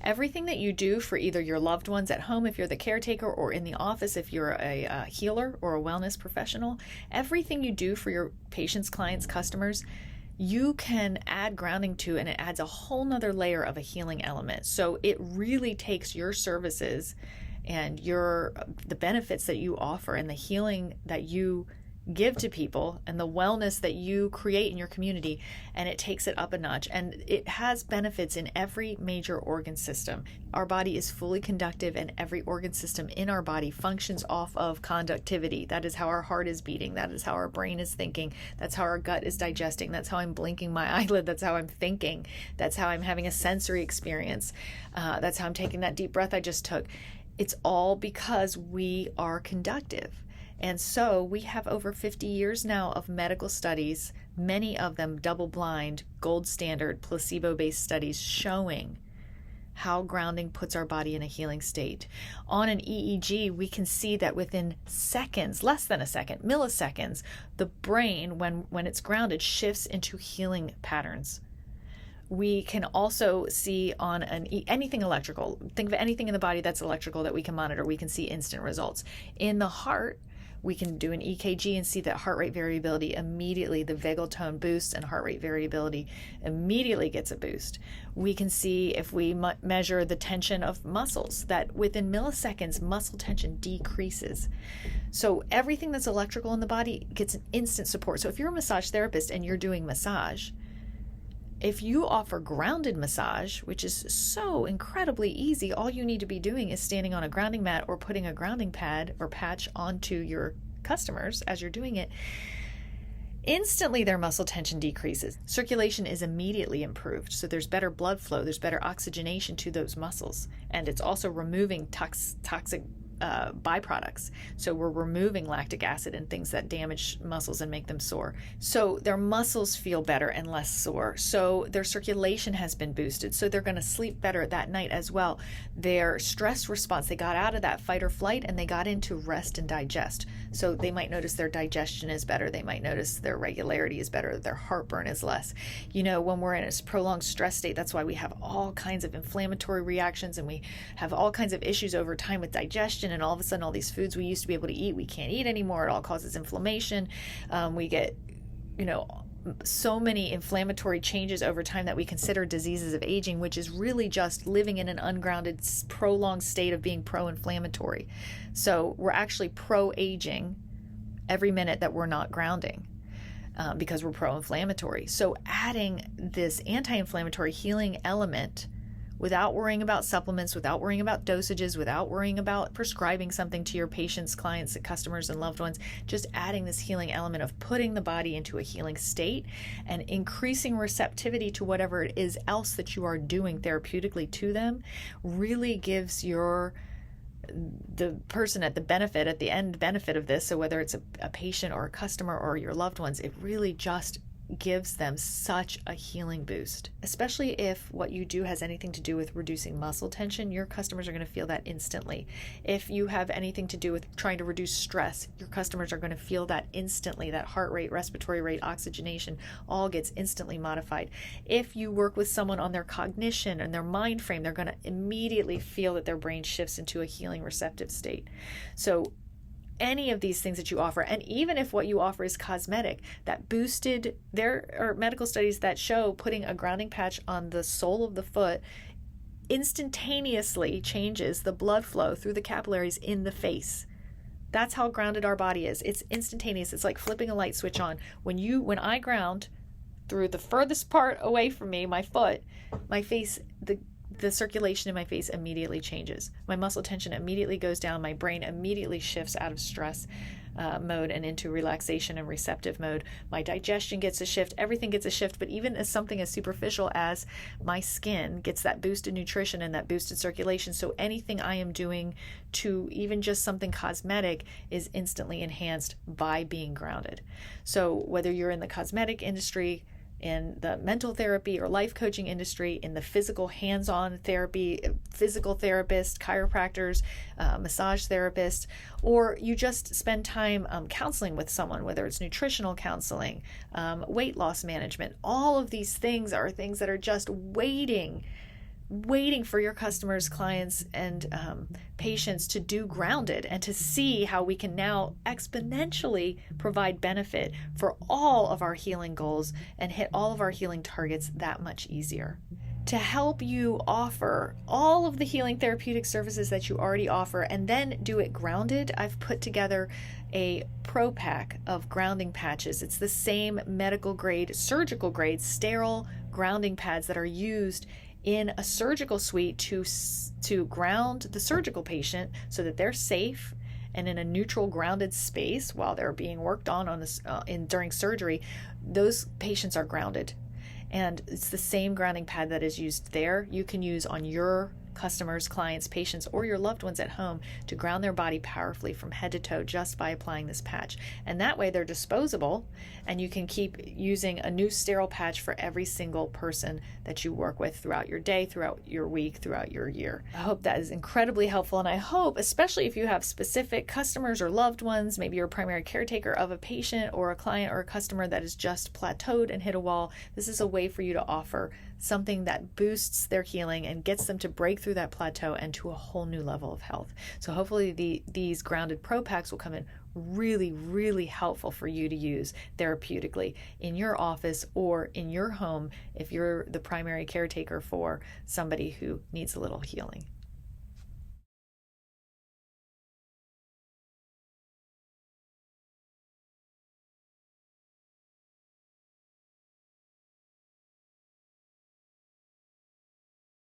Everything that you do for either your loved ones at home, if you're the caretaker, or in the office, if you're a healer or a wellness professional, everything you do for your patients, clients, customers, you can add grounding to, and it adds a whole nother layer of a healing element. So it really takes your services and the benefits that you offer and the healing that you give to people and the wellness that you create in your community, and it takes it up a notch. And it has benefits in every major organ system. Our body is fully conductive, and every organ system in our body functions off of conductivity. That is how our heart is beating. That is how our brain is thinking. That's how our gut is digesting. That's how I'm blinking my eyelid. That's how I'm thinking. That's how I'm having a sensory experience. That's how I'm taking that deep breath I just took. It's all because we are conductive. And so we have over 50 years now of medical studies, many of them double-blind, gold standard, placebo-based studies showing how grounding puts our body in a healing state. On an EEG, we can see that within seconds, less than a second, milliseconds, the brain, when it's grounded, shifts into healing patterns. We can also see on anything electrical, think of anything in the body that's electrical that we can monitor, we can see instant results. In the heart, we can do an EKG and see that heart rate variability immediately, the vagal tone boosts and heart rate variability immediately gets a boost. We can see if we measure the tension of muscles that within milliseconds, muscle tension decreases. So everything that's electrical in the body gets an instant support. So if you're a massage therapist and you're doing massage, if you offer grounded massage, which is so incredibly easy, all you need to be doing is standing on a grounding mat or putting a grounding pad or patch onto your customers as you're doing it, instantly their muscle tension decreases. Circulation is immediately improved. So there's better blood flow, there's better oxygenation to those muscles. And it's also removing toxic byproducts. So we're removing lactic acid and things that damage muscles and make them sore. So their muscles feel better and less sore. So their circulation has been boosted. So they're going to sleep better that night as well. Their stress response, they got out of that fight or flight and they got into rest and digest. So they might notice their digestion is better. They might notice their regularity is better. Their heartburn is less. You know, when we're in a prolonged stress state, that's why we have all kinds of inflammatory reactions and we have all kinds of issues over time with digestion. And all of a sudden, all these foods we used to be able to eat, we can't eat anymore. It all causes inflammation. We get, so many inflammatory changes over time that we consider diseases of aging, which is really just living in an ungrounded, prolonged state of being pro-inflammatory. So we're actually pro-aging every minute that we're not grounding. Because we're pro-inflammatory. So adding this anti-inflammatory healing element without worrying about supplements, without worrying about dosages, without worrying about prescribing something to your patients, clients, customers, and loved ones, just adding this healing element of putting the body into a healing state and increasing receptivity to whatever it is else that you are doing therapeutically to them really gives the person at the end benefit of this. So whether it's a patient or a customer or your loved ones, it really just gives them such a healing boost, especially if what you do has anything to do with reducing muscle tension. Your customers are going to feel that instantly. If you have anything to do with trying to reduce stress, your customers are going to feel that instantly. That heart rate, respiratory rate, oxygenation all gets instantly modified. If you work with someone on their cognition and their mind frame, they're going to immediately feel that their brain shifts into a healing receptive state. So any of these things that you offer, and even if what you offer is cosmetic, that boosted, there are medical studies that show putting a grounding patch on the sole of the foot instantaneously changes the blood flow through the capillaries in the face. That's how grounded our body is. It's instantaneous. It's like flipping a light switch on. When I ground through the furthest part away from me, my foot, my face, the circulation in my face immediately changes. My muscle tension immediately goes down. My brain immediately shifts out of stress mode and into relaxation and receptive mode. My digestion gets a shift. Everything gets a shift. But even as something as superficial as my skin gets that boosted nutrition and that boosted circulation. So anything I am doing to even just something cosmetic is instantly enhanced by being grounded. So whether you're in the cosmetic industry, in the mental therapy or life coaching industry, in the physical hands-on therapy, physical therapists, chiropractors, massage therapists, or you just spend time counseling with someone, whether it's nutritional counseling, weight loss management, all of these things are things that are just waiting waiting for your customers, clients, and patients to do grounded and to see how we can now exponentially provide benefit for all of our healing goals and hit all of our healing targets that much easier. To help you offer all of the healing therapeutic services that you already offer and then do it grounded, I've put together a pro pack of grounding patches. It's the same medical grade, surgical grade, sterile grounding pads that are used in a surgical suite to ground the surgical patient so that they're safe and in a neutral, grounded space while they're being worked on this during surgery. Those patients are grounded. And it's the same grounding pad that is used there. You can use on your customers, clients, patients, or your loved ones at home to ground their body powerfully from head to toe just by applying this patch. And that way they're disposable, and you can keep using a new sterile patch for every single person that you work with throughout your day, throughout your week, throughout your year. I hope that is incredibly helpful, and I hope, especially if you have specific customers or loved ones, maybe you're a primary caretaker of a patient or a client or a customer that is just plateaued and hit a wall, this is a way for you to offer something that boosts their healing and gets them to break through that plateau and to a whole new level of health. So hopefully these grounded pro packs will come in really, really helpful for you to use therapeutically in your office or in your home if you're the primary caretaker for somebody who needs a little healing.